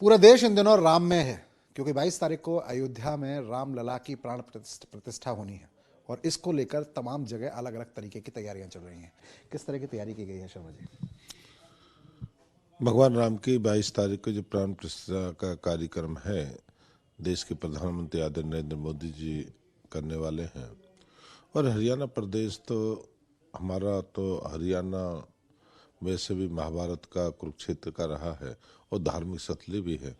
पूरा देश इन दिनों राम में है क्योंकि 22 तारीख को अयोध्या में रामलला की प्राण प्रतिष्ठा होनी है और इसको लेकर तमाम जगह अलग अलग तरीके की तैयारियां चल रही हैं। किस तरह की तैयारी की गई है शर्मा जी? भगवान राम की 22 तारीख को जो प्राण प्रतिष्ठा का कार्यक्रम है, देश के प्रधानमंत्री आदरणीय नरेंद्र मोदी जी करने वाले हैं। और हरियाणा प्रदेश तो हमारा तो हरियाणा वैसे भी महाभारत का कुरुक्षेत्र का रहा है और धार्मिक स्थली भी है।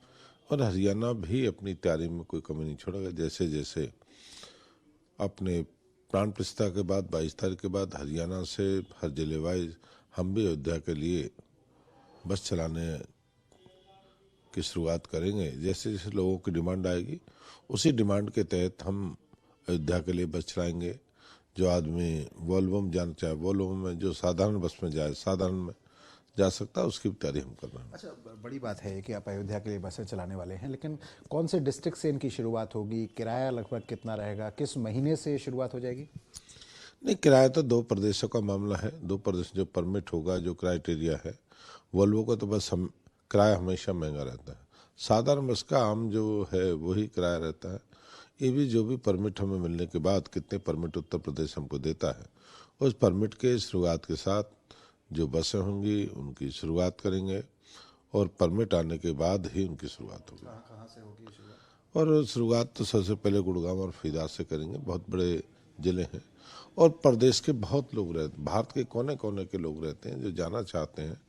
और हरियाणा भी अपनी तैयारी में कोई कमी नहीं छोड़ेगा। जैसे जैसे अपने प्राण प्रतिष्ठा के बाद 22 तारीख के बाद हरियाणा से हर जिले वाइज हम भी अयोध्या के लिए बस चलाने की शुरुआत करेंगे। जैसे जैसे लोगों की डिमांड आएगी उसी डिमांड के तहत हम अयोध्या के लिए बस चलाएंगे। जो आदमी वॉल्वो में जाना चाहे वॉल्वो में, जो साधारण बस में जाए साधारण में जा सकता है, उसकी भी तैयारी हम कर रहे हैं। अच्छा, बड़ी बात है कि आप अयोध्या के लिए बसें चलाने वाले हैं, लेकिन कौन से डिस्ट्रिक्ट से इनकी शुरुआत होगी? किराया लगभग कितना रहेगा? किस महीने से शुरुआत हो जाएगी? नहीं, किराया तो दो प्रदेशों का मामला है। दो प्रदेश जो परमिट होगा, जो क्राइटेरिया है, वॉल्वो का तो बस हम किराया हमेशा महंगा रहता है। साधारण बस का आम जो है वही किराया रहता है। ये भी जो भी परमिट हमें मिलने के बाद, कितने परमिट उत्तर प्रदेश हमको देता है, उस परमिट के शुरुआत के साथ जो बसें होंगी उनकी शुरुआत करेंगे और परमिट आने के बाद ही उनकी शुरुआत होगी। कहाँ से होगी शुरुआत? और शुरुआत तो सबसे पहले गुड़गांव और फरीदाबाद से करेंगे। बहुत बड़े ज़िले हैं और प्रदेश के बहुत लोग रहते, भारत के कोने कोने के लोग रहते हैं जो जाना चाहते हैं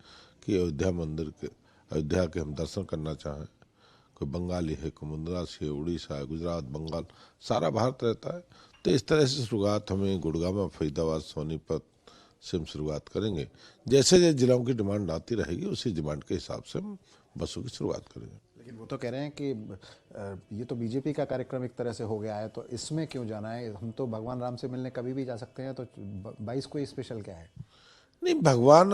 कि अयोध्या के हम दर्शन करना चाहें। कोई बंगाली है, कोई मद्रासी है, उड़ीसा है, गुजरात, बंगाल, सारा भारत रहता है। तो इस तरह से शुरुआत हमें गुड़गांव, फरीदाबाद, सोनीपत से हम शुरुआत करेंगे। जैसे जैसे जिलों की डिमांड आती रहेगी उसी डिमांड के हिसाब से हम बसों की शुरुआत करेंगे। लेकिन वो तो कह रहे हैं कि ये तो बीजेपी का कार्यक्रम एक तरह से हो गया है, तो इसमें क्यों जाना है? हम तो भगवान राम से मिलने कभी भी जा सकते हैं, तो 22 को स्पेशल क्या है? नहीं, भगवान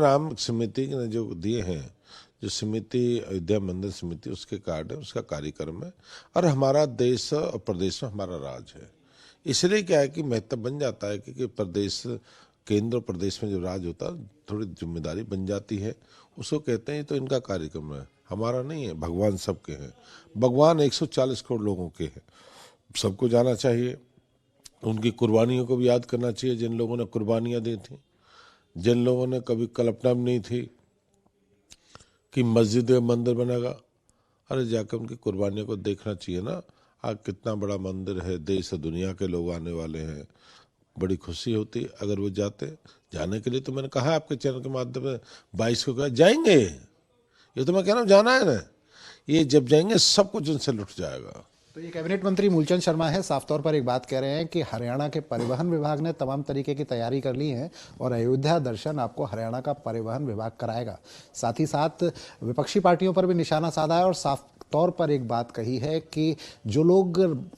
राम समिति ने जो दिए हैं, जो समिति अयोध्या मंदिर समिति, उसके कार्ड है, उसका कार्यक्रम है। और हमारा देश और प्रदेश में हमारा राज है। इसलिए क्या है कि महत्व बन जाता है कि प्रदेश, केंद्र और प्रदेश में जो राज होता है थोड़ी जिम्मेदारी बन जाती है। उसको कहते हैं तो इनका कार्यक्रम है, हमारा नहीं है। भगवान सबके हैं, भगवान 140 करोड़ लोगों के हैं। सबको जाना चाहिए, उनकी कुर्बानियों को भी याद करना चाहिए। जिन लोगों ने कुर्बानियाँ दी थी, जिन लोगों ने कभी कल्पना भी नहीं थी कि मस्जिद या मंदिर बनेगा, अरे जाकर उनकी कुर्बानियों को देखना चाहिए ना। आज कितना बड़ा मंदिर है, देश और दुनिया के लोग आने वाले हैं। बड़ी खुशी होती अगर वो जाने के लिए। तो मैंने कहा आपके चैनल के माध्यम से 22 को कहा जाएंगे। ये तो मैं कह रहा हूँ जाना है ना। ये जब जाएंगे सब कुछ उनसे लुट जाएगा। तो ये कैबिनेट मंत्री मूलचंद शर्मा है, साफ तौर पर एक बात कह रहे हैं कि हरियाणा के परिवहन विभाग ने तमाम तरीके की तैयारी कर ली है और अयोध्या दर्शन आपको हरियाणा का परिवहन विभाग कराएगा। साथ ही साथ विपक्षी पार्टियों पर भी निशाना साधा है और साफ तौर पर एक बात कही है कि जो लोग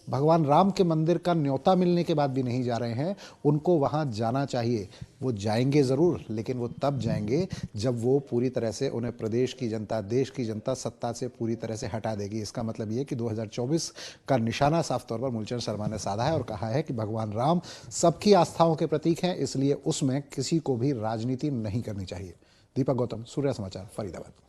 भगवान राम के मंदिर का न्योता मिलने के बाद भी नहीं जा रहे हैं, उनको वहां जाना चाहिए। वो जाएंगे ज़रूर, लेकिन वो तब जाएंगे जब वो पूरी तरह से उन्हें प्रदेश की जनता, देश की जनता सत्ता से पूरी तरह से हटा देगी। इसका मतलब ये कि 2024 का निशाना साफ तौर पर मूलचंद शर्मा ने साधा है और कहा है कि भगवान राम सबकी आस्थाओं के प्रतीक हैं, इसलिए उसमें किसी को भी राजनीति नहीं करनी चाहिए। दीपक गौतम, सूर्य समाचार, फरीदाबाद।